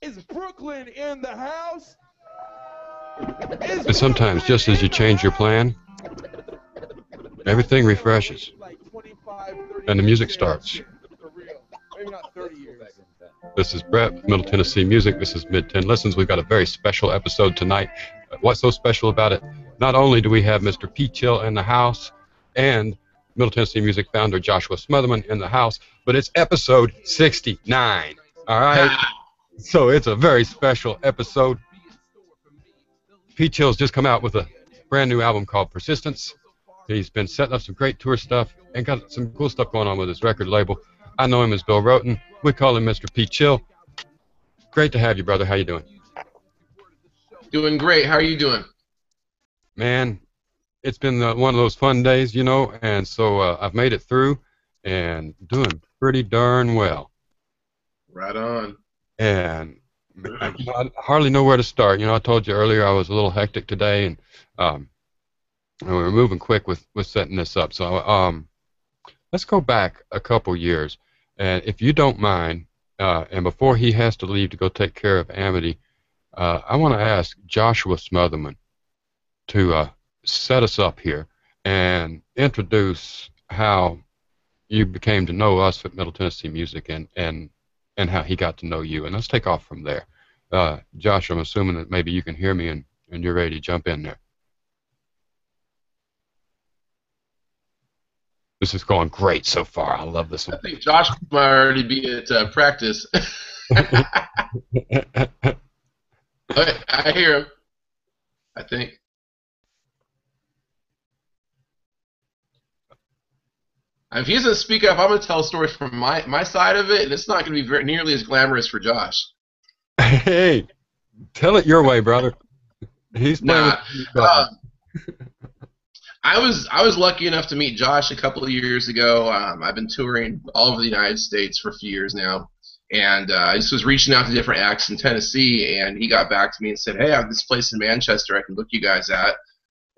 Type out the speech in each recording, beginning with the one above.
Is Brooklyn in the house? And sometimes, just as you change your plan, everything refreshes, and the music starts. This is Brett, Middle Tennessee Music. This is Mid-10 Listens. We've got a very special episode tonight. What's so special about it? Not only do we have Mr. P. Chill in the house and Middle Tennessee Music founder Joshua Smotherman in the house, but it's episode 69. All right? So it's a very special episode. P. Chill's just come out with a brand new album called Persistence. He's been setting up some great tour stuff and got some cool stuff going on with his record label. I know him as Bill Rhoten. We call him Mr. P. Chill. Great to have you, brother. How you doing? Doing great. How are you doing? Man, it's been one of those fun days, you know, and so I've made it through and doing pretty darn well. Right on. And I hardly know where to start. You know, I told you earlier I was a little hectic today, and we were moving quick with setting this up. So let's go back a couple years, and if you don't mind, and before he has to leave to go take care of Amity, I want to ask Joshua Smotherman to set us up here and introduce how you became to know us at Middle Tennessee Music and how he got to know you. And let's take off from there. Josh, I'm assuming that maybe you can hear me and you're ready to jump in there. This is going great so far. I love this one. I think Josh might already be at practice. I hear him, I think. If he doesn't speak up, I'm going to tell a story from my side of it, and it's not going to be nearly as glamorous for Josh. Hey, tell it your way, brother. He's playing I was lucky enough to meet Josh a couple of years ago. I've been touring all over the United States for a few years now, and I just was reaching out to different acts in Tennessee, and he got back to me and said, "Hey, I have this place in Manchester I can book you guys at,"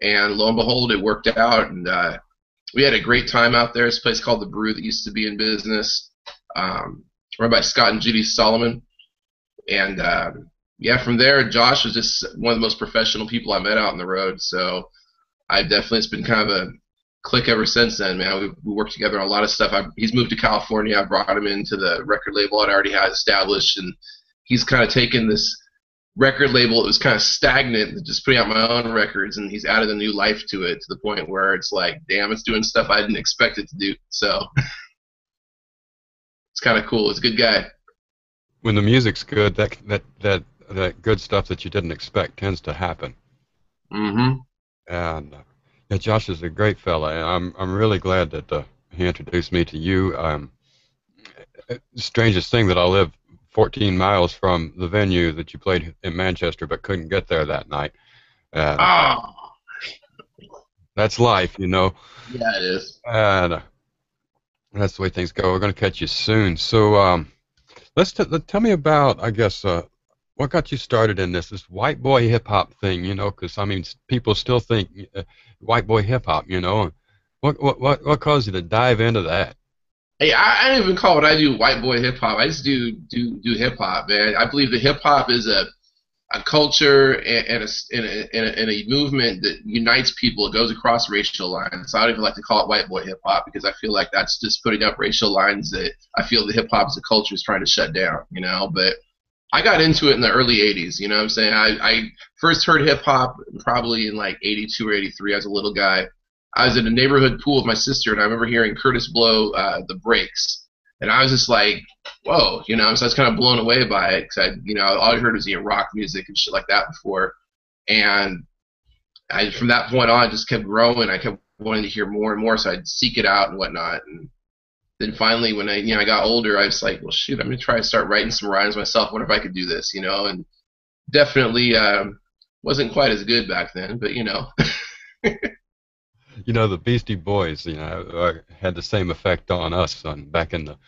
and lo and behold, it worked out, and we had a great time out there. It's a place called The Brew that used to be in business, run by Scott and Judy Solomon. And, yeah, from there, Josh was just one of the most professional people I met out on the road. So it's been kind of a click ever since then, man. We worked together on a lot of stuff. He's moved to California. I brought him into the record label I'd already had established. And he's kind of taken this record label that was kind of stagnant, just putting out my own records, and he's added a new life to it to the point where it's like, damn, it's doing stuff I didn't expect it to do. So it's kind of cool. It's a good guy. When the music's good, that good stuff that you didn't expect tends to happen. Mm-hmm. And yeah, Josh is a great fella, and I'm really glad that he introduced me to you. Strangest thing that I live 14 miles from the venue that you played in Manchester, but couldn't get there that night. That's life, you know. Yeah, it is. And that's the way things go. We're going to catch you soon. So tell me about, I guess, what got you started in this white boy hip hop thing, you know? Because I mean, people still think white boy hip hop, you know. What caused you to dive into that? Hey, I don't even call what I do white boy hip hop. I just do hip hop, man. I believe that hip hop is a culture and a movement that unites people. It goes across racial lines. So I don't even like to call it white boy hip hop because I feel like that's just putting up racial lines that I feel the hip hop as a culture is trying to shut down, you know. But I got into it in the early 80s, you know what I'm saying? I first heard hip hop probably in like 82 or 83 as a little guy. I was in a neighborhood pool with my sister, and I remember hearing Curtis blow the brakes, and I was just like, "Whoa!" You know, so I was kind of blown away by it because all I heard was rock music and shit like that before, and from that point on, I just kept growing. I kept wanting to hear more and more, so I'd seek it out and whatnot. And then finally, when I got older, I was like, "Well, shoot, I'm gonna try to start writing some rhymes myself. Wonder if I could do this," you know, and definitely wasn't quite as good back then, but you know. You know, the Beastie Boys, you know, had the same effect on us back in the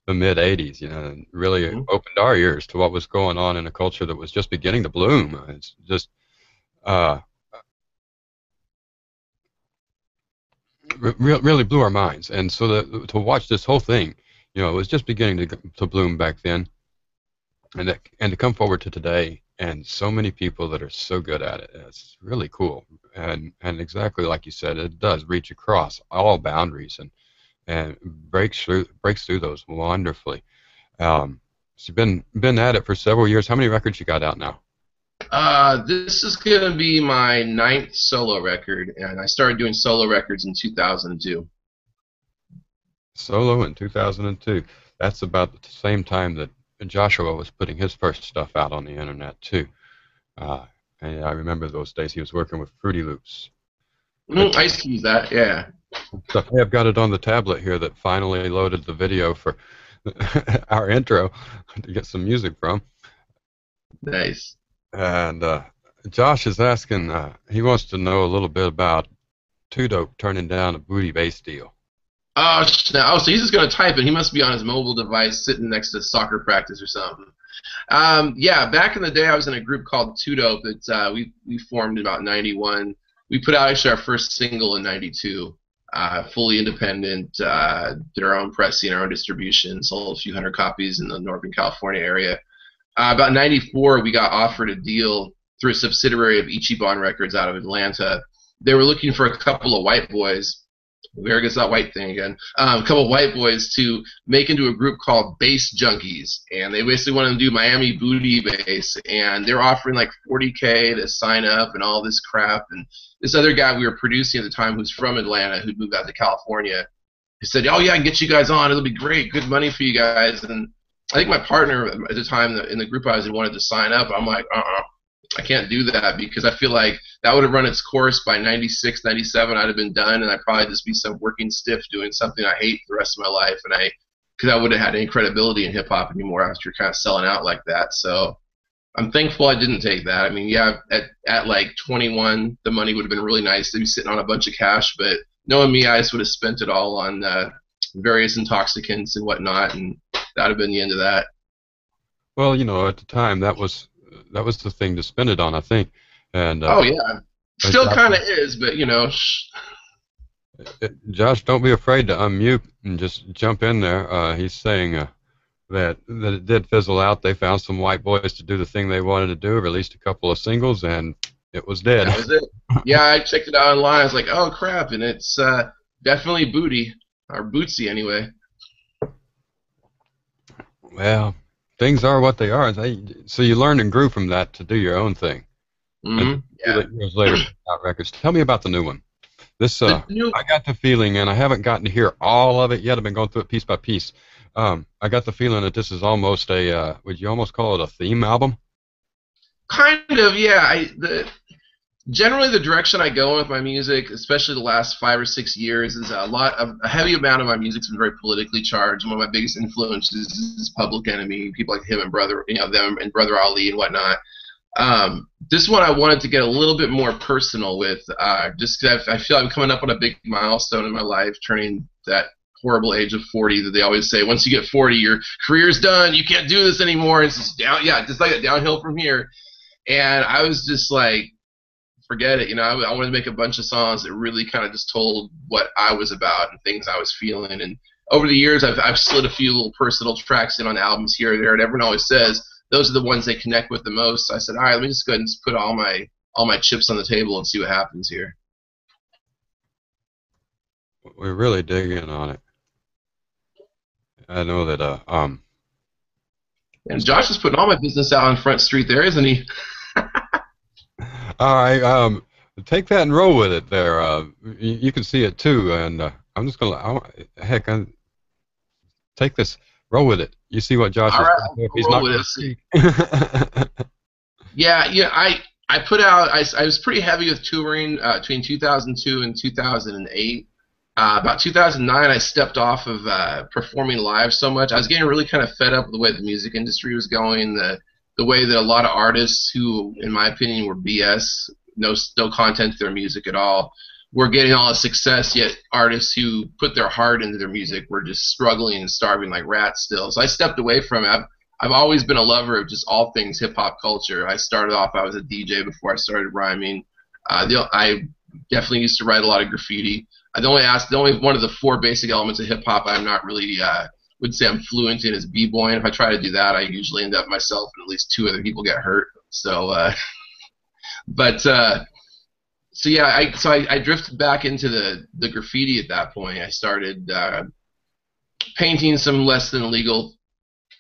mid-'80s, you know, and really opened our ears to what was going on in a culture that was just beginning to bloom. It's just really blew our minds. And so to watch this whole thing, you know, it was just beginning to bloom back then. and to come forward to today, and so many people that are so good at it. It's really cool, and exactly like you said, it does reach across all boundaries and breaks through those wonderfully. So you've been at it for several years. How many records you got out now? This is gonna be my 9th solo record, and I started doing solo records in 2002. Solo in 2002. That's about the same time that Joshua was putting his first stuff out on the internet too. Uh, and I remember those days. He was working with Fruity Loops. I used to use that, yeah. So hey, I've got it on the tablet here that finally loaded the video for our intro to get some music from. Nice. And Josh is asking, he wants to know a little bit about Two Dope turning down a booty bass deal. Oh, so he's just gonna type it. He must be on his mobile device, sitting next to soccer practice or something. Yeah, back in the day, I was in a group called Two Dope. It's we formed in about '91. We put out actually our first single in '92. Fully independent, did our own pressing, our own distribution, sold a few hundred copies in the Northern California area. About '94, we got offered a deal through a subsidiary of Ichiban Records out of Atlanta. They were looking for a couple of white boys. There goes that white thing again. A couple of white boys to make into a group called Bass Junkies, and they basically wanted to do Miami booty bass, and they're offering like $40K to sign up and all this crap. And this other guy we were producing at the time, who's from Atlanta, who'd moved out to California, he said, "Oh yeah, I can get you guys on. It'll be great, good money for you guys." And I think my partner at the time in the group I was in wanted to sign up. I'm like, I can't do that, because I feel like that would have run its course by '96, '97. I'd have been done, and I'd probably just be some working stiff doing something I hate for the rest of my life, and because I wouldn't have had any credibility in hip hop anymore after kind of selling out like that. So I'm thankful I didn't take that. I mean, yeah, at like 21, the money would have been really nice to be sitting on a bunch of cash, but knowing me, I just would have spent it all on various intoxicants and whatnot, and that would have been the end of that. Well, you know, at the time that was the thing to spend it on, I think. And oh yeah, still kind of is, but you know. Josh, don't be afraid to unmute and just jump in there. He's saying that it did fizzle out. They found some white boys to do the thing they wanted to do, released a couple of singles, and it was dead. That was it. Yeah, I checked it out online. I was like, oh crap, and it's definitely booty, or bootsy anyway. Well, things are what they are. So you learned and grew from that to do your own thing. Mm-hmm. Yeah. Years later, out records. Tell me about the new one. This I got the feeling, and I haven't gotten to hear all of it yet. I've been going through it piece by piece. I got the feeling that this is almost a would you almost call it a theme album? Kind of, yeah. Generally, the direction I go with my music, especially the last 5 or 6 years, is a heavy amount of my music's been very politically charged. One of my biggest influences is Public Enemy, people like him and them and Brother Ali and whatnot. This one I wanted to get a little bit more personal with, just because I feel I'm coming up on a big milestone in my life, turning that horrible age of 40 that they always say, once you get 40, your career's done, you can't do this anymore. It's just just like a downhill from here. And I was just like, forget it, I wanted to make a bunch of songs that really kind of just told what I was about and things I was feeling. And over the years, I've slid a few little personal tracks in on albums here or there, and everyone always says those are the ones they connect with the most. So I said, all right, let me just go ahead and just put all my chips on the table and see what happens here. We're really digging on it. I know that and Josh is putting all my business out on Front Street there, isn't he? All right, take that and roll with it there. You can see it too, and I'm just gonna take this, roll with it. You see what Josh is doing. He's not going to speak. Yeah, I put out. I was pretty heavy with touring between 2002 and 2008. About 2009, I stepped off of performing live so much. I was getting really kind of fed up with the way the music industry was going, the way that a lot of artists who, in my opinion, were BS, no content to their music at all, were getting all the success, yet artists who put their heart into their music were just struggling and starving like rats still. So I stepped away from it. I've always been a lover of just all things hip-hop culture. I started off, I was a DJ before I started rhyming. I definitely used to write a lot of graffiti. The only one of the 4 basic elements of hip-hop I'm not really would say I'm fluent in is b-boying. If I try to do that, I usually end up myself and at least 2 other people get hurt. So, so yeah, I drifted back into the graffiti at that point. I started painting some less than legal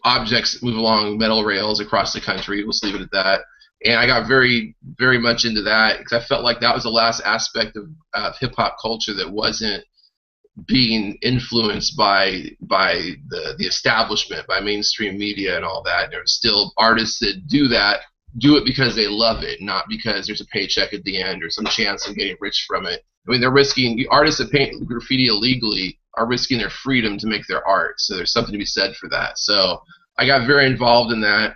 objects that move along metal rails across the country. We'll just leave it at that. And I got very, very much into that because I felt like that was the last aspect of hip-hop culture that wasn't being influenced by the establishment, by mainstream media and all that. There are still artists that do it because they love it, not because there's a paycheck at the end or some chance of getting rich from it. I mean, they're risking, artists that paint graffiti illegally are risking their freedom to make their art, so there's something to be said for that. So I got very involved in that.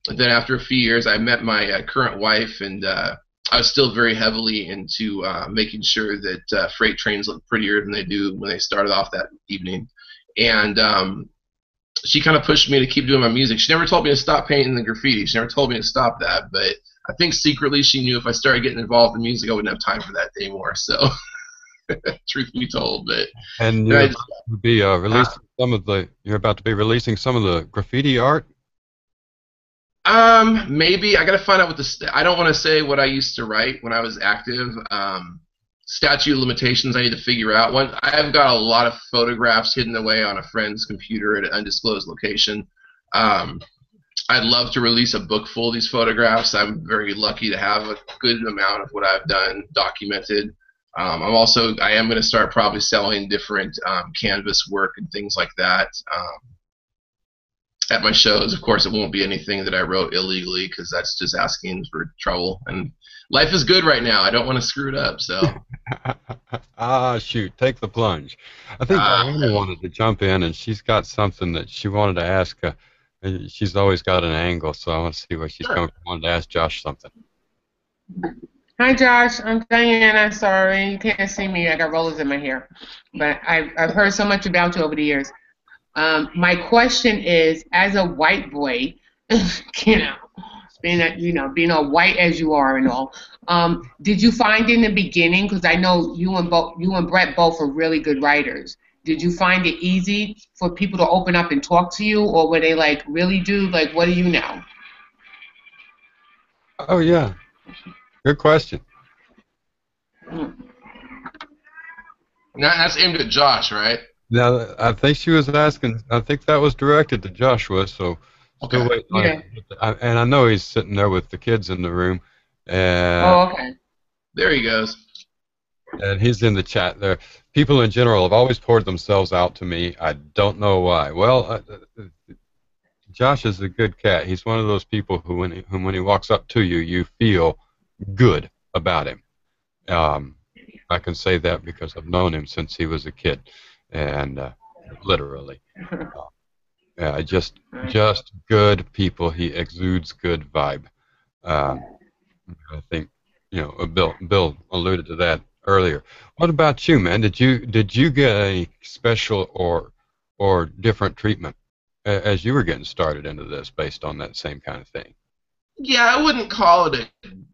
And then after a few years, I met my current wife, and I was still very heavily into making sure that freight trains look prettier than they do when they started off that evening. And she kind of pushed me to keep doing my music. She never told me to stop painting the graffiti. She never told me to stop that. But I think secretly she knew if I started getting involved in music, I wouldn't have time for that anymore. So, truth be told, but And you're about to be releasing you're about to be releasing some of the graffiti art. Maybe I gotta find out what I don't want to say what I used to write when I was active. Statute of limitations I need to figure out. I've got a lot of photographs hidden away on a friend's computer at an undisclosed location. I'd love to release a book full of these photographs. I'm very lucky to have a good amount of what I've done documented. I am going to start probably selling different canvas work and things like that at my shows. Of course, it won't be anything that I wrote illegally because that's just asking for trouble. And life is good right now. I don't want to screw it up. So. Shoot, take the plunge. I think Diana wanted to jump in, and she's got something that she wanted to ask. She's always got an angle, so I want to see where she's coming from. I wanted to ask Josh something. Hi, Josh. I'm Diana. Sorry, you can't see me. I got rollers in my hair. But I've heard so much about you over the years. My question is, as a white boy, being all white as you are and all, did you find in the beginning, because I know you and Brett both are really good writers, did you find it easy for people to open up and talk to you, or were they like, really, dude, like, what do you know? Oh, yeah. Good question. That's aimed at Josh, right? Now, I think she was asking, I think that was directed to Joshua, so still waiting on it. And I know he's sitting there with the kids in the room. And okay. There he goes. And he's in the chat there. People in general have always poured themselves out to me. I don't know why. Well, Josh is a good cat. He's one of those people who, when he walks up to you, you feel good about him. I can say that because I've known him since he was a kid, and literally. Just good people. He exudes good vibe. I think Bill alluded to that earlier. What about you, man? Did you get any special or different treatment as you were getting started into this based on that same kind of thing? Yeah, I wouldn't call it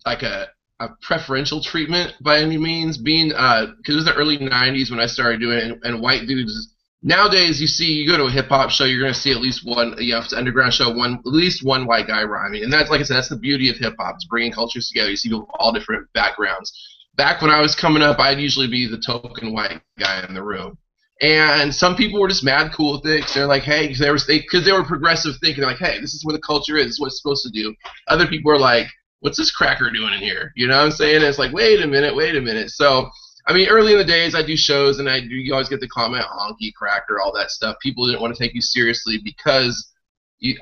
a preferential treatment by any means. Being because it was the early '90s when I started doing it, and white dudes. Nowadays, you go to a hip hop show, you're going to see at least one, underground show, at least one white guy rhyming, and that's, like I said, that's the beauty of hip hop. It's bringing cultures together. You see people of all different backgrounds. Back when I was coming up, I'd usually be the token white guy in the room, and some people were just mad cool with it. Cause they're like, hey, because they were progressive thinking. They're like, hey, this is where the culture is. This is what it's supposed to do. Other people were like, what's this cracker doing in here? You know what I'm saying? And it's like, wait a minute. So. I mean, early in the days, I do shows, and you always get the comment, honky, cracker, all that stuff. People didn't want to take you seriously because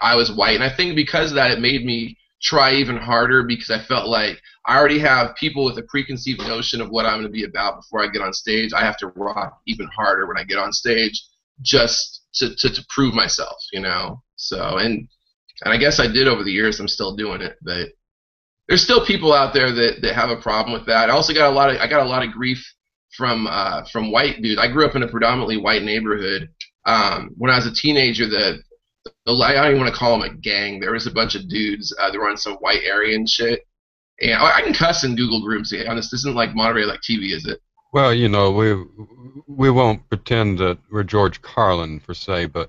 I was white. And I think because of that, it made me try even harder because I felt like I already have people with a preconceived notion of what I'm going to be about before I get on stage. I have to rock even harder when I get on stage just to prove myself, So, and I guess I did over the years. I'm still doing it, but there's still people out there that have a problem with that. I also got a lot of grief from white dudes. I grew up in a predominantly white neighborhood. When I was a teenager, I don't even want to call them a gang. There was a bunch of dudes that were on some white Aryan shit. And I can cuss in Google groups. To be honest, this isn't like Monterey like TV, is it? Well, we won't pretend that we're George Carlin per se, but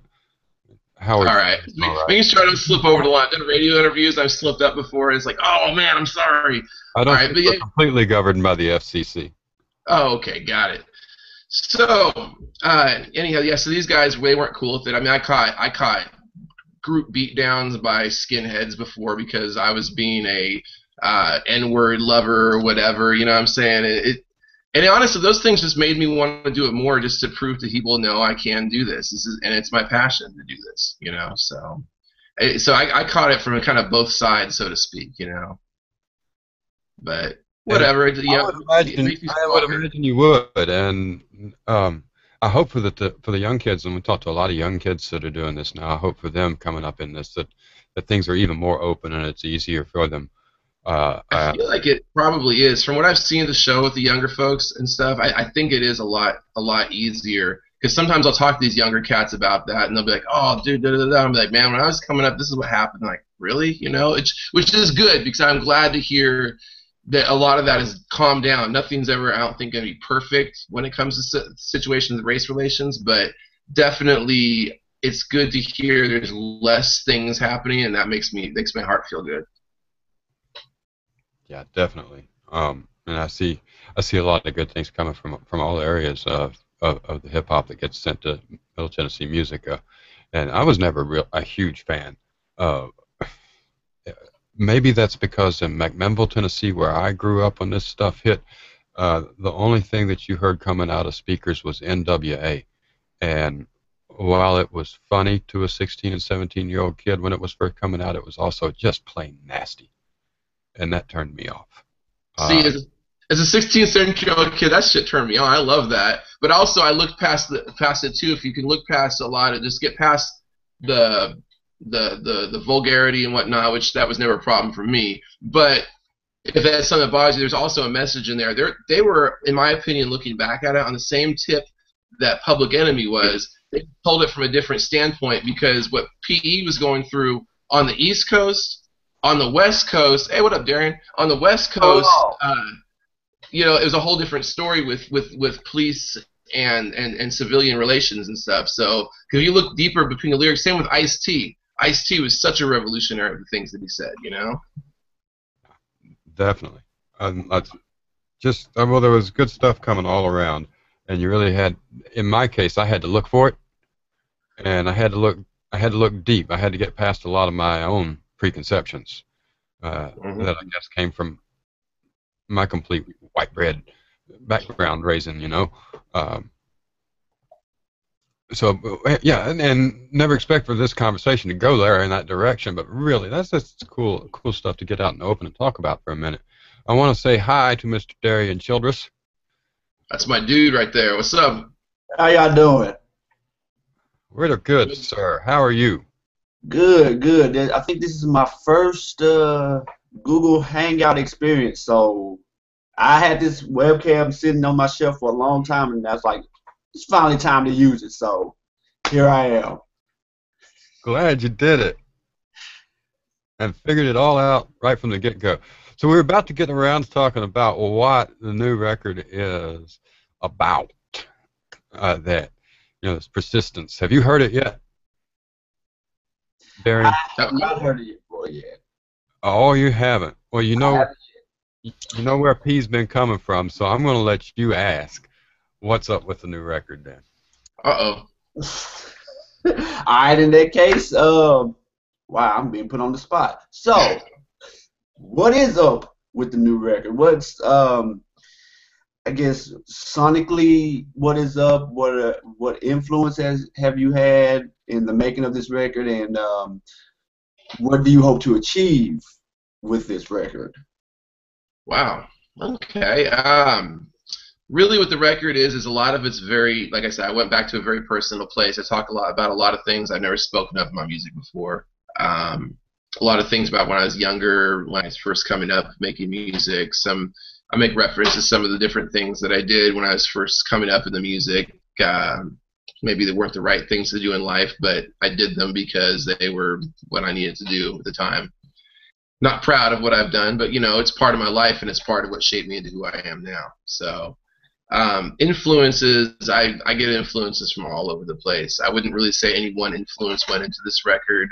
How All are you? right. All right. Making sure I don't slip over the line. Done radio interviews, I've slipped up before, and it's like, oh man, I'm sorry. I All don't right, think but we're yeah. completely governed by the FCC. Oh, okay, got it. So, anyhow, yeah. So these guys, they weren't cool with it. I mean, I caught group beatdowns by skinheads before because I was being a N-word lover or whatever. You know what I'm saying? And honestly, those things just made me want to do it more, just to prove to people, no, I can do this. And it's my passion to do this. You know, so I caught it from kind of both sides, so to speak. You know, but whatever. I would imagine you would, and I hope for the young kids, and we talked to a lot of young kids that are doing this now. I hope for them coming up in this that things are even more open and it's easier for them. I feel like it probably is. From what I've seen of the show with the younger folks and stuff, I think it is a lot easier. Because sometimes I'll talk to these younger cats about that, and they'll be like, "Oh, dude, da, da, da, da." I'm like, "Man, when I was coming up, this is what happened." I'm like, really? You know, which is good because I'm glad to hear that a lot of that has calmed down. Nothing's ever, I don't think, going to be perfect when it comes to situations of race relations, but definitely it's good to hear there's less things happening, and that makes my heart feel good. Yeah, definitely. And I see a lot of good things coming from all areas of the hip hop that gets sent to Middle Tennessee music. And I was never a huge fan. Maybe that's because in McMinnville, Tennessee, where I grew up when this stuff hit, the only thing that you heard coming out of speakers was NWA. And while it was funny to a 16 and 17-year-old kid when it was first coming out, it was also just plain nasty. And that turned me off. See, as a 16, 17-year-old kid, that shit turned me on. I love that. But also, I looked past it too. If you can look past a lot of, just get past the vulgarity and whatnot, which that was never a problem for me. But if that's something that bothers you, there's also a message in there. They were, in my opinion, looking back at it on the same tip that Public Enemy was. They told it from a different standpoint because what PE was going through on the East Coast, on the West Coast, hey, what up, Darren? On the West Coast, you know, it was a whole different story with police and civilian relations and stuff. So, because you look deeper between the lyrics, same with Ice-T. Ice-T was such a revolutionary of the things that he said, you know? Definitely. Well, there was good stuff coming all around, and you really had, in my case, I had to look for it, and I had to look deep. I had to get past a lot of my own preconceptions that I guess came from my complete white bread background raising, you know. So yeah, and never expect for this conversation to go there in that direction, but really that's just cool stuff to get out in the open and talk about for a minute. I want to say hi to Mr. Darian Childress. That's my dude right there. What's up? How y'all doing? We're good, sir. How are you? Good, good. I think this is my first Google Hangout experience, so I had this webcam sitting on my shelf for a long time, and I was like, it's finally time to use it, so here I am. Glad you did it and figured it all out right from the get-go. So we're about to get around to talking about what the new record is about. That, you know, this persistence. Have you heard it yet, Darren? I have not heard it yet. Oh, you haven't. Well, you know where P's been coming from, so I'm going to let you ask what's up with the new record then. Uh-oh. All right, in that case, wow, I'm being put on the spot. So, what is up with the new record? What's, I guess, sonically, what is up? What influence have you had in the making of this record, and what do you hope to achieve with this record? Wow. Okay. Really what the record is a lot of it's very, like I said, I went back to a very personal place. I talk a lot about a lot of things I've never spoken of in my music before. A lot of things about when I was younger, when I was first coming up making music. I make reference to some of the different things that I did when I was first coming up in the music. Maybe they weren't the right things to do in life, but I did them because they were what I needed to do at the time. Not proud of what I've done, but, you know, it's part of my life and it's part of what shaped me into who I am now. So Influences, I get influences from all over the place. I wouldn't really say any one influence went into this record.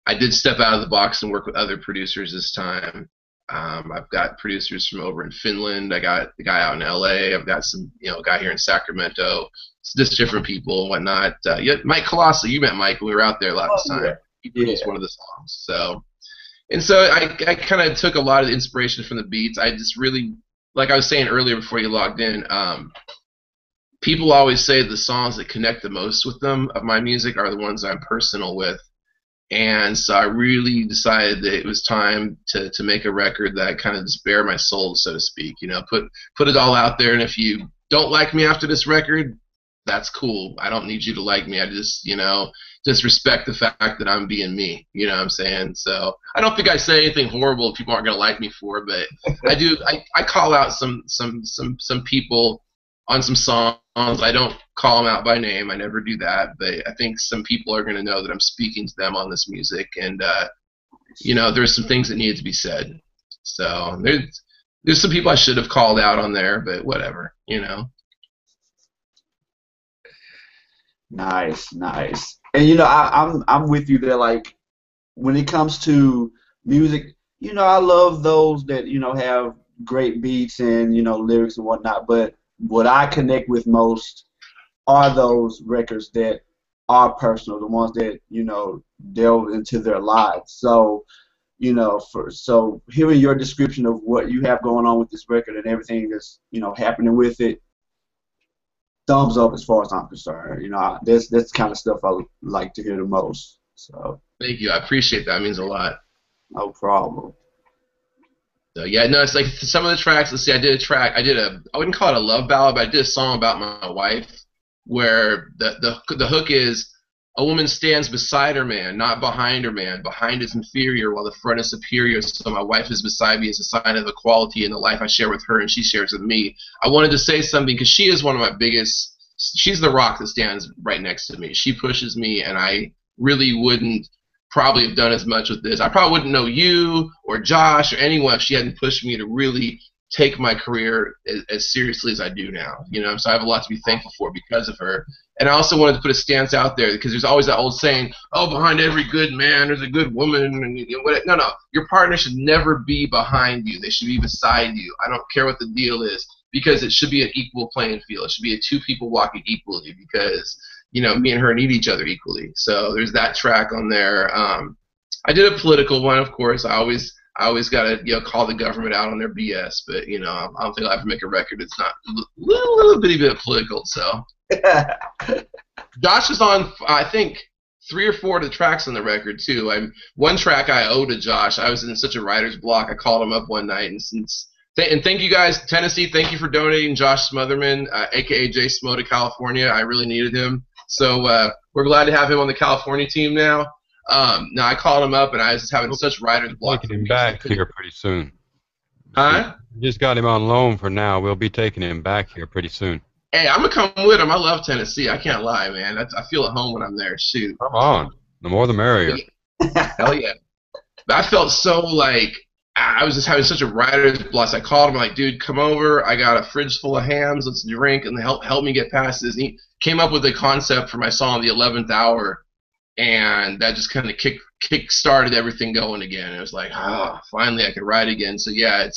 I did step out of the box and work with other producers this time. I've got producers from over in Finland. I got the guy out in LA. I've got some, guy here in Sacramento. It's just different people and whatnot. Mike Colossal, you met Mike when we were out there last time. Yeah. He produced one of the songs. So I kind of took a lot of the inspiration from the beats. I just really, like I was saying earlier before you logged in, people always say the songs that connect the most with them of my music are the ones I'm personal with. And so I really decided that it was time to make a record that kind of just bare my soul, so to speak. Put it all out there. And if you don't like me after this record, that's cool. I don't need you to like me. I just respect the fact that I'm being me. You know what I'm saying? So I don't think I say anything horrible people aren't going to like me for, but I do. I call out some people on some songs. I don't call them out by name. I never do that. But I think some people are going to know that I'm speaking to them on this music. And, there's some things that need to be said. So there's some people I should have called out on there, but whatever, Nice. And I'm with you there. Like when it comes to music, I love those that have great beats and lyrics and whatnot. But what I connect with most are those records that are personal, the ones that delve into their lives. So so hearing your description of what you have going on with this record and everything that's happening with it, thumbs up as far as I'm concerned. That's the kind of stuff I like to hear the most. So thank you. I appreciate that. It means a lot. No problem. So yeah, no, it's like some of the tracks. Let's see, I wouldn't call it a love ballad, but I did a song about my wife where the hook is a woman stands beside her man, not behind her man. Behind is inferior, while the front is superior. So my wife is beside me as a sign of equality in the life I share with her, and she shares with me. I wanted to say something because she is one of my biggest. She's the rock that stands right next to me. She pushes me, and I really wouldn't probably have done as much with this. I probably wouldn't know you or Josh or anyone if she hadn't pushed me to really take my career as seriously as I do now. So I have a lot to be thankful for because of her. And I also wanted to put a stance out there because there's always that old saying, "Oh, behind every good man there's a good woman." And no, your partner should never be behind you. They should be beside you. I don't care what the deal is because it should be an equal playing field. It should be two people walking equally because me and her need each other equally. So there's that track on there. I did a political one, of course. I always got to call the government out on their BS, but I don't think I'll ever make a record that's not a little bitty bit political. So Josh is on, I think, 3 or 4 of the tracks on the record too. One track I owe to Josh. I was in such a writer's block. I called him up one night and thank you guys, Tennessee. Thank you for donating Josh Smotherman, aka J Smo, to California. I really needed him. So we're glad to have him on the California team now. Now I called him up, and I was just having such writer's block. Taking him back here pretty soon. Huh? Just got him on loan for now. We'll be taking him back here pretty soon. Hey, I'm gonna come with him. I love Tennessee. I can't lie, man. I feel at home when I'm there. Shoot. Come on. The more the merrier. Hell yeah. I felt so like I was just having such a writer's block. I called him like, dude, come over. I got a fridge full of hams. Let's drink and help me get past this. And he came up with the concept for my song, The 11th Hour, and that just kind of kick started everything going again. It was like, finally I could write again. So yeah,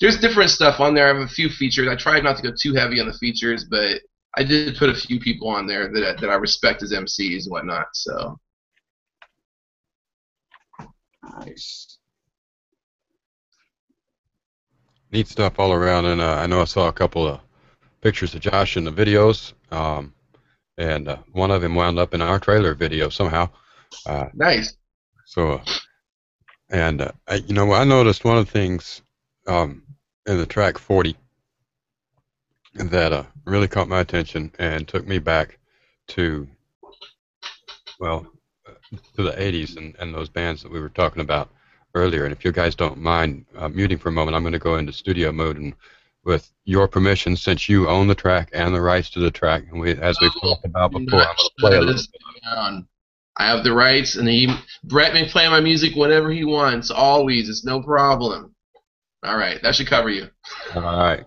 there's different stuff on there. I have a few features. I tried not to go too heavy on the features, but I did put a few people on there that I respect as MCs and whatnot. So nice. Neat stuff all around, and I know I saw a couple of pictures of Josh in the videos, and one of them wound up in our trailer video somehow. Nice. So, and I noticed one of the things in the track 40 that really caught my attention and took me back to the 80s and those bands that we were talking about earlier. And if you guys don't mind muting for a moment, I'm going to go into studio mode, and with your permission, since you own the track and the rights to the track, and as we've talked about before, I'm going to play a little bit. I have the rights, and Brett may play my music whenever he wants, always. It's no problem. All right, that should cover you. All right.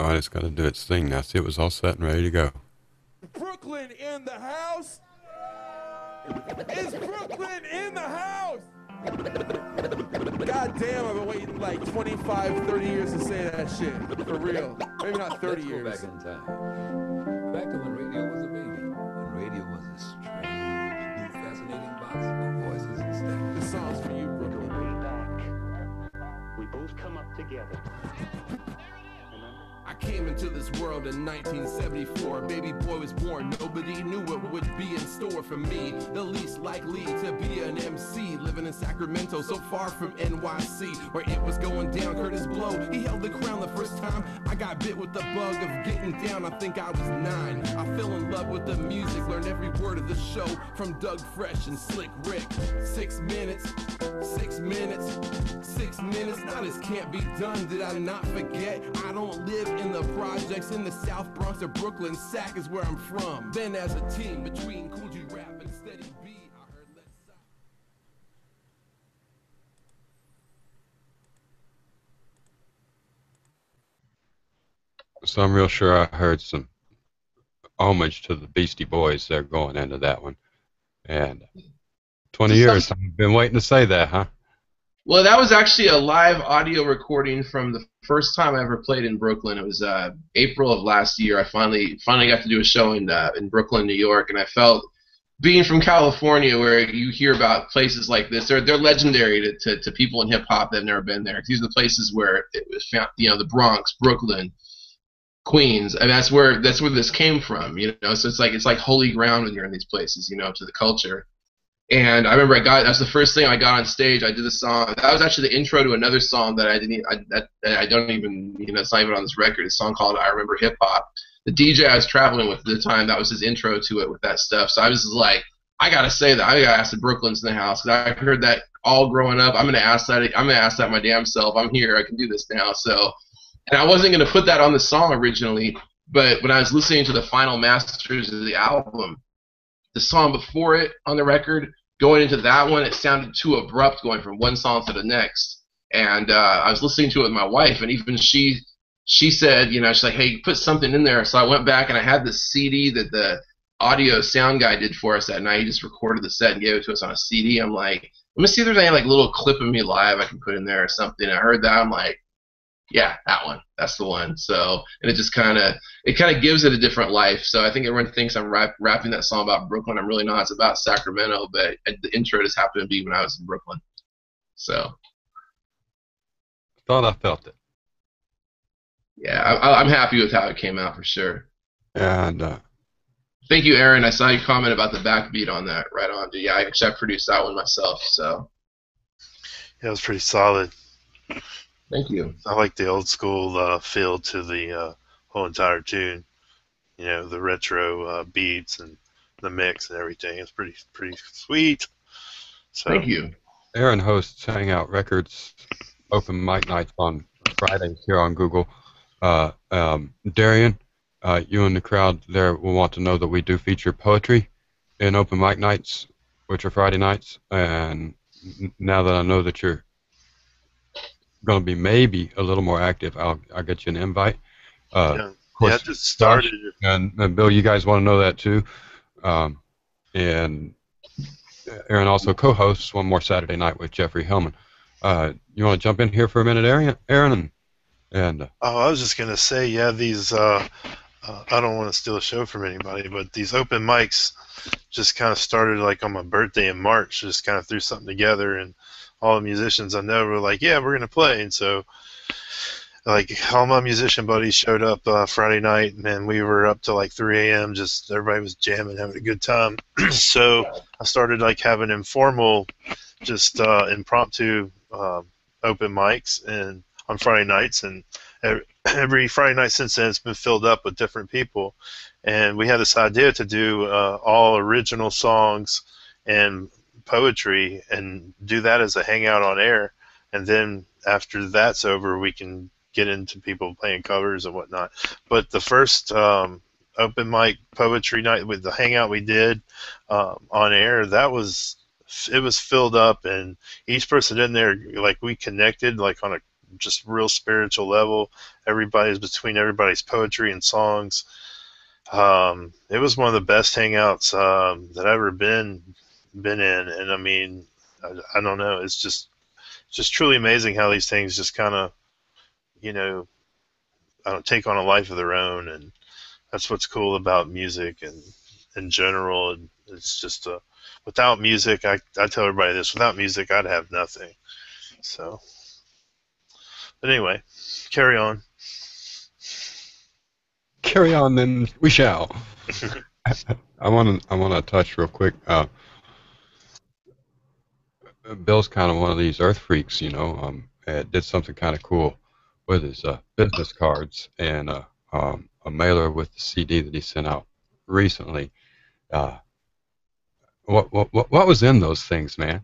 Oh, it's got to do its thing now. See, it was all set and ready to go. Brooklyn in the house? Is Brooklyn in the house? God damn, I've been waiting like 25, 30 years to say that shit. For real. Maybe not 30 years. Let's go back in time. Back to when radio was a baby. When radio was a strange, new, fascinating box of voices and stacks. This song's for you, Brooklyn. Way back, we both come up together. I came into this world in 1974. Baby boy was born. Nobody knew what would be in store for me. The least likely to be an MC. Living in Sacramento, so far from NYC, where it was going down. Curtis Blow, he held the crown the first time I got bit with the bug of getting down. I think I was 9. I fell in love with the music. Learned every word of the show from Doug Fresh and Slick Rick. 6 minutes, 6 minutes, 6 minutes. Now this can't be done. Did I not forget? I don't live in the projects in the South Bronx or Brooklyn. Sac is where I'm from. Then as a team between Cool G Rap and Steady B, I heard Let's Stop. So I'm real sure I heard some homage to the Beastie Boys there going into that one. And 20 years, I've been waiting to say that, huh? Well, that was actually a live audio recording from the first time I ever played in Brooklyn. It was April of last year. I finally got to do a show in Brooklyn, New York, and I felt, being from California, where you hear about places like this, they're legendary to people in hip hop that have never been there. These are the places where it was found, the Bronx, Brooklyn, Queens, and that's where this came from, So it's like holy ground when you're in these places, to the culture. And I remember that was the first thing I got on stage. I did a song. That was actually the intro to another song that I don't even, it's not even on this record. It's a song called I Remember Hip Hop. The DJ I was traveling with at the time, that was his intro to it with that stuff. So I was just like, I gotta say that. I gotta ask the Brooklyn's in the house. Cause I heard that all growing up. I'm gonna ask that my damn self. I'm here. I can do this now. So, and I wasn't gonna put that on the song originally, but when I was listening to the final masters of the album, the song before it on the record, going into that one, it sounded too abrupt going from one song to the next. And I was listening to it with my wife, and even she said, she's like, hey, put something in there. So I went back, and I had this CD that the audio sound guy did for us that night. He just recorded the set and gave it to us on a CD. I'm like, let me see if there's any little clip of me live I can put in there or something. I heard that. I'm like, yeah, that one. That's the one. So, and it just kind of gives it a different life. So I think everyone thinks I'm rapping that song about Brooklyn. I'm really not. It's about Sacramento, but the intro just happened to be when I was in Brooklyn. So. Thought I felt it. Yeah, I'm happy with how it came out for sure. And thank you, Aaron. I saw you comment about the backbeat on that. Right on. Yeah, I produced that one myself. So. Yeah, it was pretty solid. Thank you. I like the old school feel to the whole entire tune. The retro beats and the mix and everything. It's pretty sweet. So, thank you. Aaron hosts Hangout Records open mic nights on Fridays here on Google. Darian, you and the crowd there will want to know that we do feature poetry in open mic nights, which are Friday nights. And now that I know that you're going to be maybe a little more active, I'll get you an invite. yeah, of course, it just started. And Bill, you guys want to know that too. And Aaron also co-hosts one more Saturday night with Jeffrey Hillman. You want to jump in here for a minute, Aaron? And I was just gonna say, yeah, these. I don't want to steal a show from anybody, but these open mics just kind of started like on my birthday in March. Just kind of threw something together, and all the musicians I know were like, yeah, we're going to play. And so, like, all my musician buddies showed up Friday night, and we were up to like 3 a.m. Just everybody was jamming, having a good time. So I started like having informal, just impromptu open mics and on Friday nights. And every Friday night since then, it's been filled up with different people. And we had this idea to do all original songs and poetry and do that as a hangout on air, and then after that's over we can get into people playing covers and whatnot. But the first open mic poetry night with the hangout we did on air, it was filled up, and each person in there, like, we connected like on a just real spiritual level. Everybody's between everybody's poetry and songs. It was one of the best hangouts that I've ever been in, and I mean, I don't know, it's just truly amazing how these things just kind of, you know, take on a life of their own, and that's what's cool about music and in general. And it's just without music, I tell everybody this: without music, I'd have nothing. So, but anyway, carry on. Carry on, then we shall. I want to touch real quick. Bill's kind of one of these earth freaks, you know. Did something kind of cool with his business cards and a mailer with the CD that he sent out recently. What was in those things, man?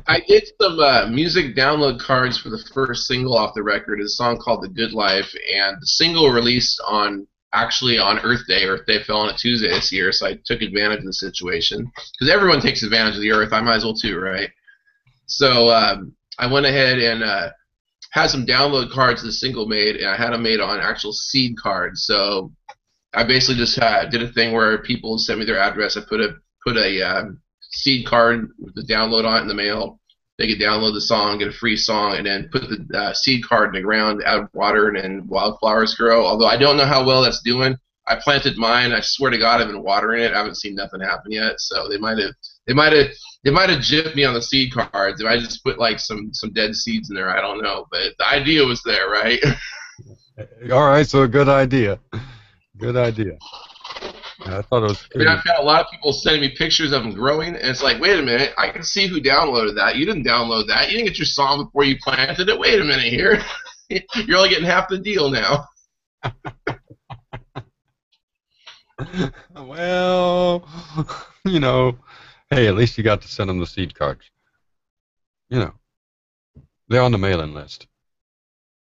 I did some music download cards for the first single off the record. It's a song called "The Good Life," and the single released on Earth Day. Earth Day fell on a Tuesday this year, so I took advantage of the situation because everyone takes advantage of the Earth. I might as well too, right? So I went ahead and had some download cards the single made, and I had them made on actual seed cards. So I basically just did a thing where people sent me their address. I put a seed card with the download on it in the mail. They could download the song, get a free song, and then put the seed card in the ground, add water, and then wildflowers grow. Although I don't know how well that's doing. I planted mine. I swear to God, I've been watering it. I haven't seen nothing happen yet. So they might have gypped me on the seed cards if I just put like some dead seeds in there. I don't know, but the idea was there, right? All right, so a good idea. Good idea. I thought it was pretty. I mean, I've had a lot of people sending me pictures of them growing, and it's like, wait a minute, I can see who downloaded that. You didn't download that. You didn't get your song before you planted it. Wait a minute here. You're only getting half the deal now. Well, you know, hey, at least you got to send them the seed cards. You know, they're on the mailing list.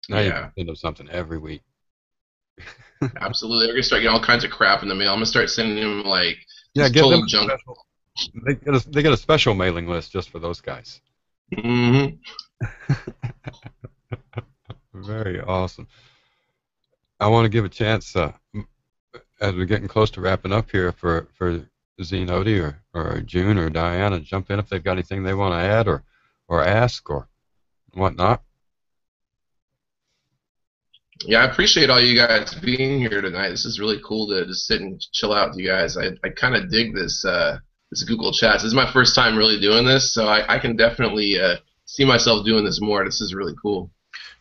Now you can send them something every week. Absolutely. They're going to start getting all kinds of crap in the mail. I'm going to start sending them, like, get total them junk. They get a special mailing list just for those guys. Mm-hmm. Very awesome. I want to give a chance, as we're getting close to wrapping up here, for Zine Odie or June or Diana, jump in if they've got anything they want to add or ask or whatnot. Yeah, I appreciate all you guys being here tonight. This is really cool to just sit and chill out with you guys. I kind of dig this Google Chats. This is my first time really doing this, so I can definitely see myself doing this more. This is really cool.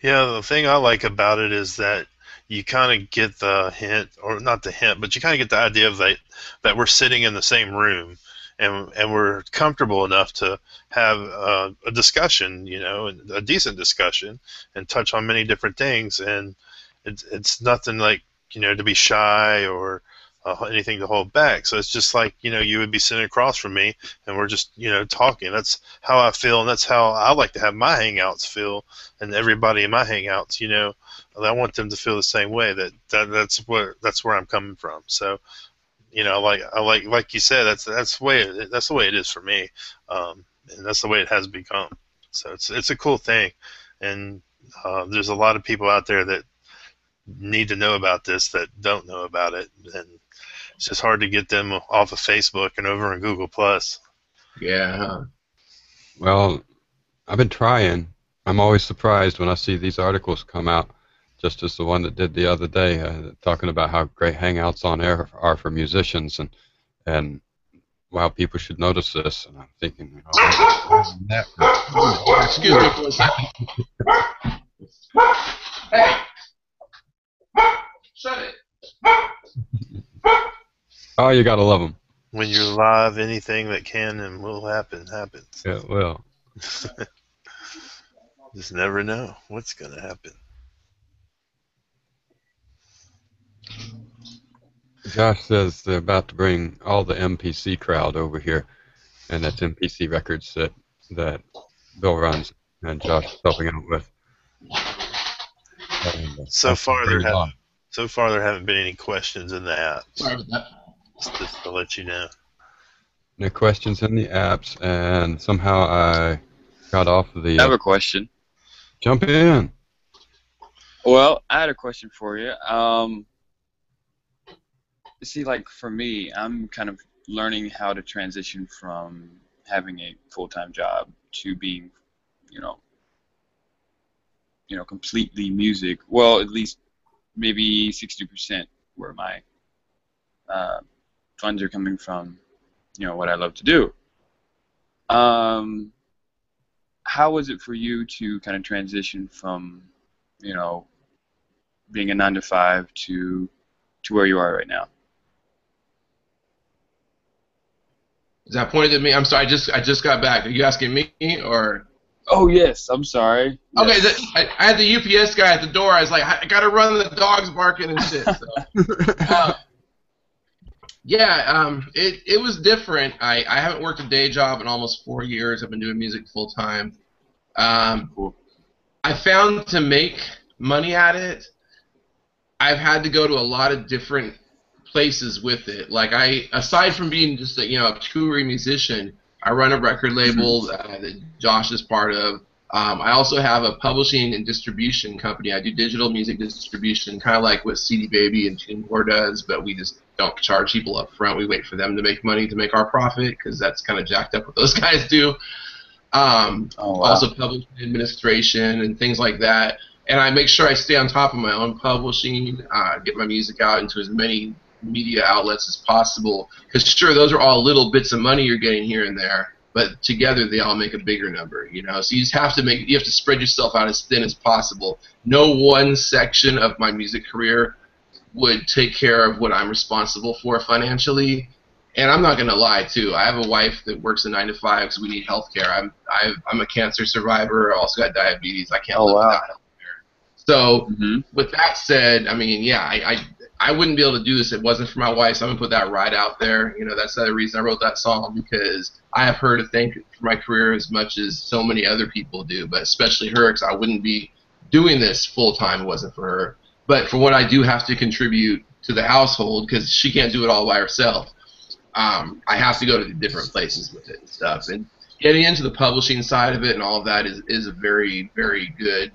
Yeah, the thing I like about it is that you kind of get the hint, or not the hint, but you kind of get the idea of that we're sitting in the same room, and we're comfortable enough to have a discussion, you know, a decent discussion, and touch on many different things. And it's nothing like, you know, to be shy or anything to hold back. So it's just like, you know, you would be sitting across from me, and we're just, you know, talking. That's how I feel, and that's how I like to have my hangouts feel, and everybody in my hangouts, you know, I want them to feel the same way. That's where I'm coming from. So, you know, like you said, that's the way it is for me, and that's the way it has become. So it's a cool thing, and there's a lot of people out there that need to know about this that don't know about it, and it's just hard to get them off of Facebook and over on Google Plus. Yeah. Well, I've been trying. I'm always surprised when I see these articles come out, just as the one that did the other day, talking about how great hangouts on air are for musicians, and wow, people should notice this. And I'm thinking, excuse me for a second. Hey, shut it. Oh, you gotta love them. When you're live, anything that can and will happen happens. Yeah, it will. Just never know what's gonna happen. Josh says they're about to bring all the MPC crowd over here, and that's MPC Records that Bill runs and Josh is helping out with. And, so far there haven't been any questions in the app. Sorry about that. Just to let you know. No questions in the apps, and somehow I got off of the. I have a question. Jump in. Well, I had a question for you. See, like for me, I'm kind of learning how to transition from having a full-time job to being, you know, completely music. Well, at least maybe 60% where my funds are coming from, what I love to do. How was it for you to kind of transition from, being a 9 to 5 to where you are right now? Is that pointed at me? I'm sorry, I just got back. Are you asking me or? Oh yes, I'm sorry. Okay, Yes. I had the UPS guy at the door. I was like, I gotta run, the dog's barking and shit. So. Yeah, it was different. I haven't worked a day job in almost 4 years. I've been doing music full time. I found to make money at it, I've had to go to a lot of different places with it. Like aside from being just a touring musician, I run a record label that Josh is part of. I also have a publishing and distribution company. I do digital music distribution, kind of like what CD Baby and TuneCore does, but we just don't charge people up front. We wait for them to make money to make our profit, because that's kind of jacked up what those guys do. Also publishing administration and things like that. And I make sure I stay on top of my own publishing, get my music out into as many media outlets as possible. Because sure, those are all little bits of money you're getting here and there, but together they all make a bigger number, So you just have to spread yourself out as thin as possible. No one section of my music career would take care of what I'm responsible for financially. And I'm not going to lie, too. I have a wife that works a 9 to 5 because we need health care. I'm a cancer survivor. I also got diabetes. I can't live without health care. So with that said, I mean, yeah, I wouldn't be able to do this if it wasn't for my wife, so I'm going to put that right out there. That's the other reason I wrote that song, because I have her to thank for my career as much as so many other people do, but especially her, because I wouldn't be doing this full-time if it wasn't for her. But for what I do have to contribute to the household, because she can't do it all by herself, I have to go to different places with it and stuff. And getting into the publishing side of it and all of that is a very, very good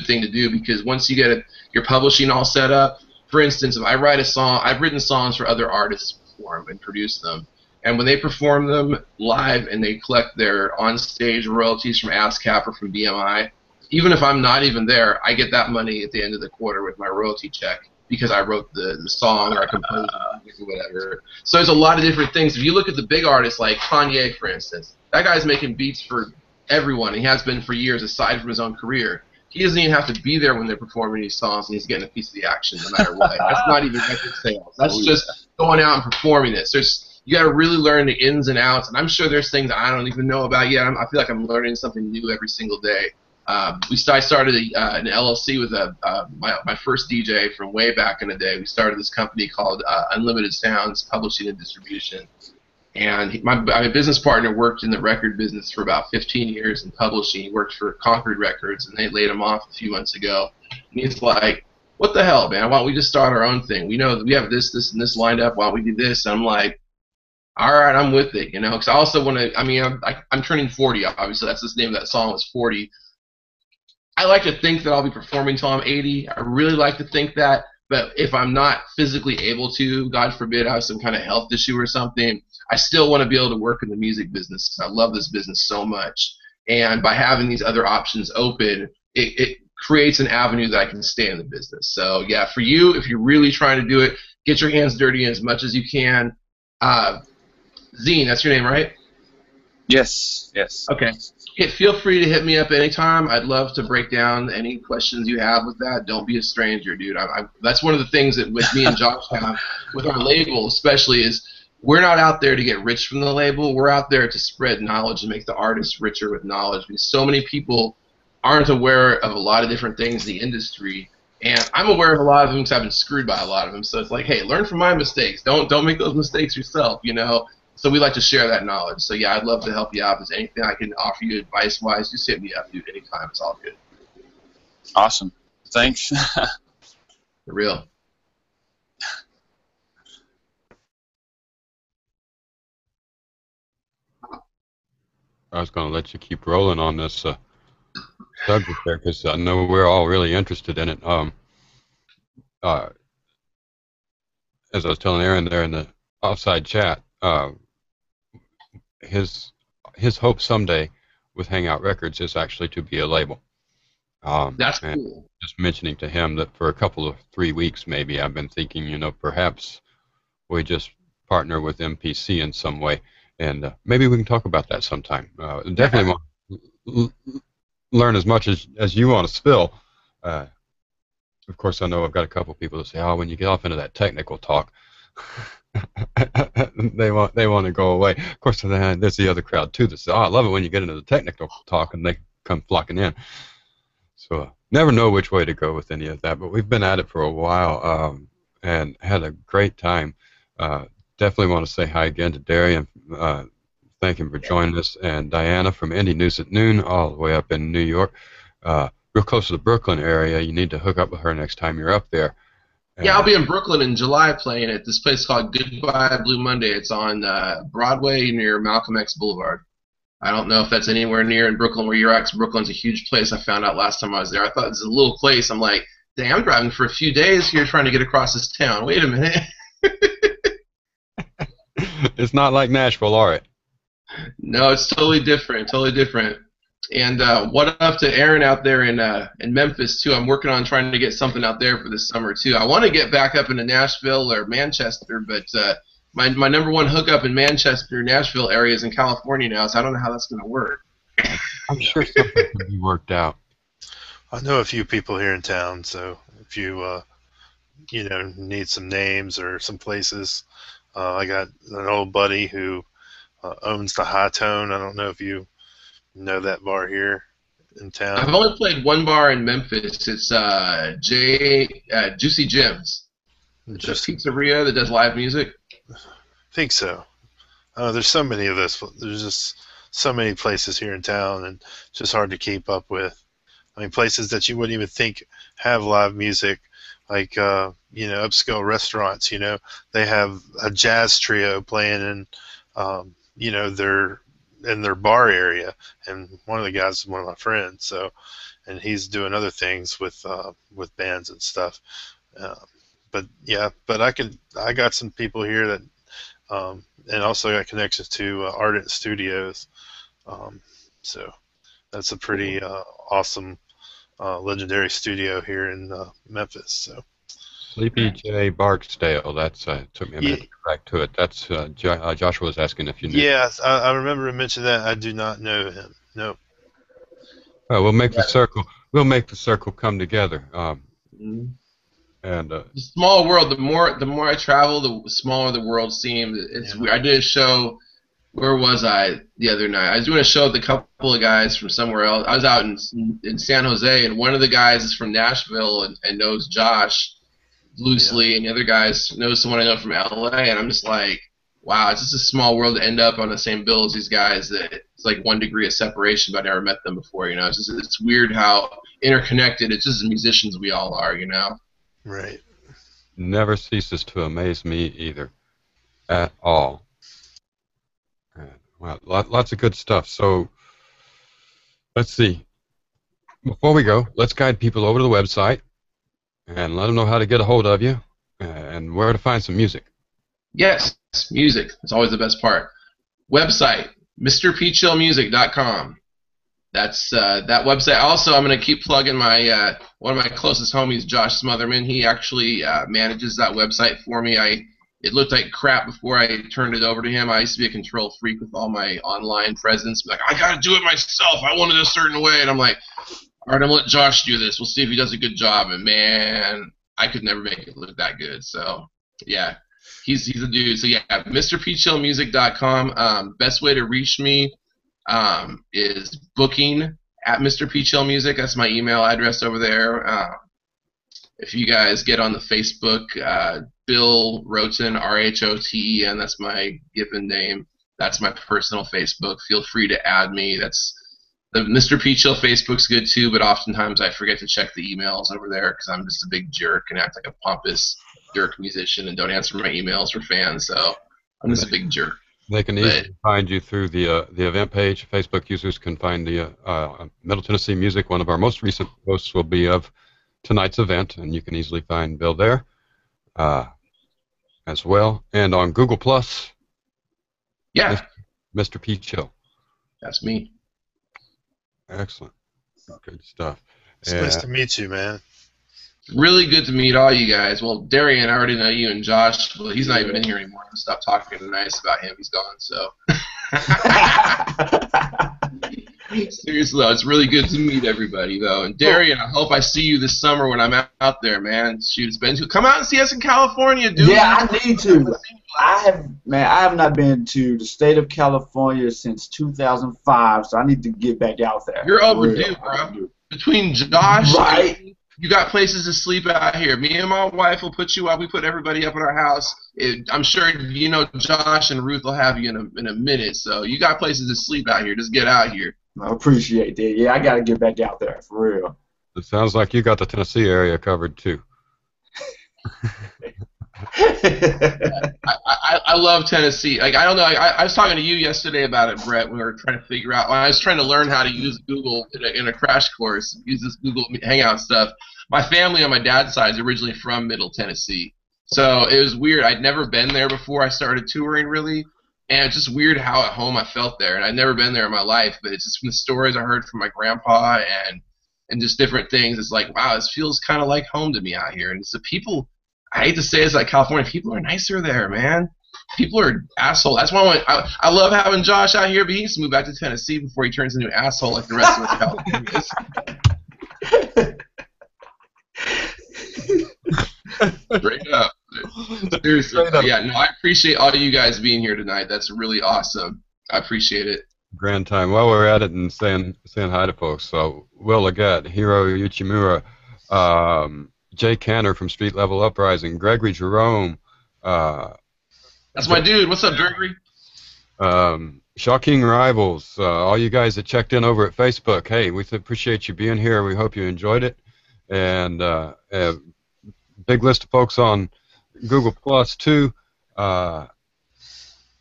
thing to do, because once you get your publishing all set up, for instance, if I write a song, I've written songs for other artists to perform and produce them. And when they perform them live and they collect their on-stage royalties from ASCAP or from BMI, even if I'm not even there, I get that money at the end of the quarter with my royalty check, because I wrote the song or I composed it or whatever. So there's a lot of different things. If you look at the big artists like Kanye, for instance, that guy's making beats for everyone. He has been for years, aside from his own career. He doesn't even have to be there when they're performing these songs, and he's getting a piece of the action no matter what. That's not even record sales. That's just going out and performing this. You got to really learn the ins and outs, and I'm sure there's things I don't even know about yet. I feel like I'm learning something new every single day. I started an LLC with my first DJ from way back in the day. We started this company called Unlimited Sounds Publishing and Distribution. And my business partner worked in the record business for about 15 years in publishing. He worked for Concord Records, and they laid him off a few months ago. And he's like, what the hell, man? Why don't we just start our own thing? We know that we have this, and this lined up. Why don't we do this? And I'm like, all right, I'm with it, because I also want to, I'm turning 40, obviously. That's the name of that song, was 40. I like to think that I'll be performing until I'm 80. I really like to think that. But if I'm not physically able to, God forbid I have some kind of health issue or something, I still want to be able to work in the music business, because I love this business so much. And by having these other options open, it creates an avenue that I can stay in the business. So, yeah, for you, if you're really trying to do it, get your hands dirty as much as you can. Zine, that's your name, right? Yes. Okay. Feel free to hit me up anytime. I'd love to break down any questions you have with that. Don't be a stranger, dude. That's one of the things that with me and Josh have with our label, especially, is we're not out there to get rich from the label. We're out there to spread knowledge and make the artists richer with knowledge, because so many people aren't aware of a lot of different things in the industry. And I'm aware of a lot of them because I've been screwed by a lot of them. So it's like, hey, learn from my mistakes. Don't make those mistakes yourself, So we like to share that knowledge. So, yeah, I'd love to help you out. If there's anything I can offer you advice-wise, just hit me up, dude, anytime. It's all good. Awesome. Thanks. For real. I was going to let you keep rolling on this. subject there because I know we're all really interested in it. Uh, as I was telling Aaron there in the offside chat, his hope someday with Hangout Records is actually to be a label. That's and cool. just mentioning to him that for a couple of 3 weeks maybe I've been thinking, perhaps we just partner with MPC in some way, and maybe we can talk about that sometime. Definitely want to learn as much as you want to spill. Of course, I know I've got a couple people that say, "Oh, when you get off into that technical talk, they want to go away." Of course, there's the other crowd too that says, "Oh, I love it when you get into the technical talk," and they come flocking in. So never know which way to go with any of that. But we've been at it for a while and had a great time. Definitely want to say hi again to Darian. Thank him for joining us, and Diana from Indie News at Noon, all the way up in New York. Real close to the Brooklyn area. You need to hook up with her next time you're up there. And yeah, I'll be in Brooklyn in July playing at this place called Goodbye Blue Monday. It's on Broadway near Malcolm X Boulevard. I don't know if that's anywhere near in Brooklyn where you're at, 'cause Brooklyn's a huge place. I found out last time I was there. I thought it was a little place. I'm like, dang, I'm driving for a few days here trying to get across this town. Wait a minute. It's not like Nashville, all right? No, it's totally different. Totally different. And what up to Aaron out there in Memphis, too. I'm working on trying to get something out there for this summer, too. I want to get back up into Nashville or Manchester, but my number one hookup in Manchester, Nashville area is in California now, so I don't know how that's going to work. I'm sure something can be worked out. I know a few people here in town, so if you need some names or some places, I got an old buddy who owns the High Tone. I don't know if you know that bar here in town. I've only played one bar in Memphis. It's Juicy Jim's. It's a pizzeria that does live music. I think so. There's so many of us. There's just so many places here in town, and it's just hard to keep up with. I mean, places that you wouldn't even think have live music, like upscale restaurants. They have a jazz trio playing in their bar area, and one of the guys is one of my friends. So, and he's doing other things with bands and stuff. But I got some people here that, and also got connections to Ardent Studios. So that's a pretty awesome, legendary studio here in Memphis. So. Sleepy J. Barksdale. That's took me a minute to get back to it. That's Joshua was asking if you knew. Yes, I remember him mentioning that. I do not know him. No. Well, we'll make the circle. We'll make the circle come together. And the small world. The more I travel, the smaller the world seems. It's weird. I did a show. Where was I the other night? I was doing a show with a couple of guys from somewhere else. I was out in San Jose, and one of the guys is from Nashville and knows Josh loosely, and the other guys knows someone I know from LA, and I'm just like, wow, it's just a small world to end up on the same bill as these guys. That it's like 1 degree of separation, but I never met them before. It's weird how interconnected. It's just as musicians we all are. Right. Never ceases to amaze me either, at all. Well, lots of good stuff. So let's see. Before we go, let's guide people over to the website and let them know how to get a hold of you and where to find some music. Yes, music. That's always the best part. Website, MrPChillMusic.com. That's that website. Also, I'm going to keep plugging my one of my closest homies, Josh Smotherman. He actually manages that website for me. It looked like crap before I turned it over to him. I used to be a control freak with all my online presence. Like, I got to do it myself. I want it a certain way. And I'm like, all right, I'm going to let Josh do this. We'll see if he does a good job. And, man, I could never make it look that good. So, yeah, he's a dude. So, yeah, MrPChillMusic.com. Best way to reach me is booking at MrPChillMusic. That's my email address over there. If you guys get on the Facebook, Bill Rhoten, Rhoten, that's my given name. That's my personal Facebook. Feel free to add me. That's the Mr. P Chill Facebook's good too, but oftentimes I forget to check the emails over there because I'm just a big jerk and act like a pompous jerk musician and don't answer my emails for fans. So I'm just a big jerk. They can easily find you through the event page. Facebook users can find the Middle Tennessee Music. One of our most recent posts will be of tonight's event, and you can easily find Bill there as well. And on Google Plus, yeah, Mr. P. Chill. That's me. Excellent. Good stuff. It's nice to meet you, man. Really good to meet all you guys. Well, Darian, I already know you, and Josh, well, he's not even in here anymore. I'm going to stop talking nice about him. He's gone, so. Seriously, though, it's really good to meet everybody, though. And Darian, I hope I see you this summer when I'm out there, man. Shoot, it's been come out and see us in California, dude. Yeah, I need to. I have not been to the state of California since 2005, so I need to get back out there. You're overdue, bro. Between Josh, right? You got places to sleep out here. Me and my wife will put you up. We put everybody up in our house. I'm sure you know Josh and Ruth will have you in a minute. So you got places to sleep out here. Just get out here. I appreciate that. Yeah, I got to get back out there for real. It sounds like you got the Tennessee area covered too. I love Tennessee. Like, I don't know. I was talking to you yesterday about it, Brett. We were trying to figure out. When I was trying to learn how to use Google in a crash course, use this Google Hangout stuff. My family on my dad's side is originally from Middle Tennessee, so it was weird. I'd never been there before I started touring, really, and it's just weird how at home I felt there. And I'd never been there in my life, but it's just from the stories I heard from my grandpa and just different things. It's like, wow, this feels kind of like home to me out here. And it's the people. I hate to say it's like California. People are nicer there, man. People are assholes. That's why I love having Josh out here, but he needs to move back to Tennessee before he turns into an asshole like the rest of us Californians. Straight up. Seriously. Yeah, no, I appreciate all of you guys being here tonight. That's really awesome. I appreciate it. Grand time. While we're at it and saying hi to folks, so Will Leggett, Hiro Yuchimura, Jay Canner from Street Level Uprising, Gregory Jerome. That's my dude. What's up, Gregory? Shocking Rivals, all you guys that checked in over at Facebook, hey, we appreciate you being here. We hope you enjoyed it. And a big list of folks on Google Plus too, and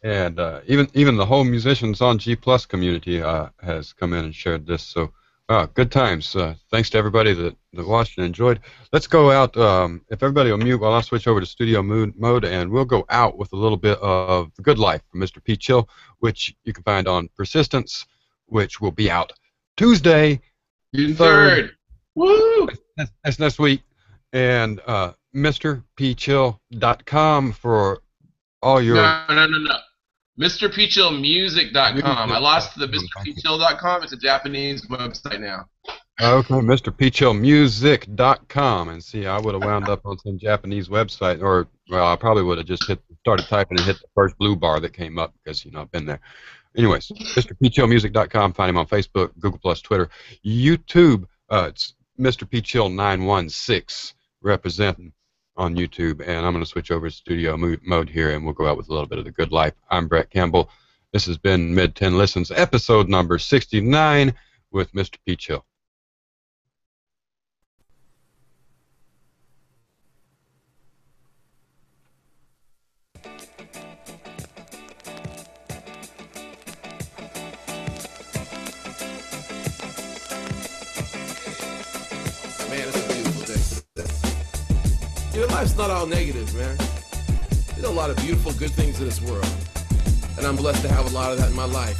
even the whole Musicians on G Plus community has come in and shared this. So good times. Thanks to everybody that watched and enjoyed. Let's go out. If everybody will mute while I switch over to studio mode, and we'll go out with a little bit of The Good Life from Mr. P. Chill, which you can find on Persistence, which will be out Tuesday, June 3rd. Woo! That's next week. And MrPchill.com for all your... No. MrPchillmusic.com. I lost the MrPchill.com. It's a Japanese website now. Okay, MrPchillmusic.com. And see, I would have wound up on some Japanese website, or well, I probably would have just started typing and hit the first blue bar that came up because, I've been there. Anyways, MrPchillmusic.com. Find him on Facebook, Google+, Twitter, YouTube. It's Mr. P. Chill 916 representing on YouTube, and I'm going to switch over to studio mode here, and we'll go out with a little bit of The Good Life. I'm Brett Campbell. This has been Mid 10 Listens, episode number 69 with Mr. P. Chill. Life's not all negative, man. There's a lot of beautiful, good things in this world. And I'm blessed to have a lot of that in my life.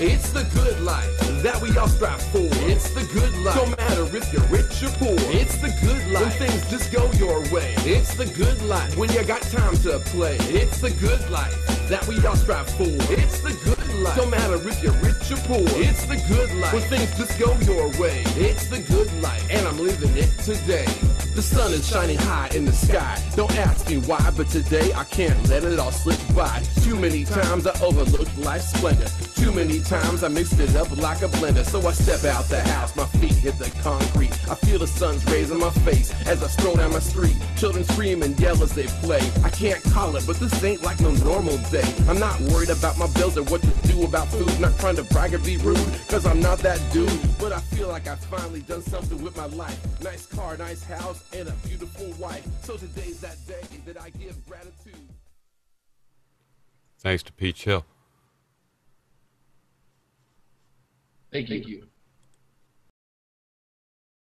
It's the good life that we all strive for. It's the good life. Don't matter if you're rich or poor. It's the good life when things just go your way. It's the good life when you got time to play. It's the good life that we all strive for. It's the good life. Don't matter if you're rich or poor. It's the good life when things just go your way. It's the good life, and I'm living it today. The sun is shining high in the sky. Don't ask me why, but today I can't let it all slip by. Too many times I overlooked life's splendor. Too many times I mixed it up like a blender. So I step out the house, my feet hit the concrete. I feel the sun's rays on my face as I stroll down my street. Children scream and yell as they play. I can't call it, but this ain't like no normal day. I'm not worried about my bills or what to do about food. Not trying to brag or be rude, cause I'm not that dude. But I feel like I've finally done something with my life. Nice car, nice house, and a beautiful wife. So today's that day that I give gratitude. Thanks to Peach Hill. Thank you.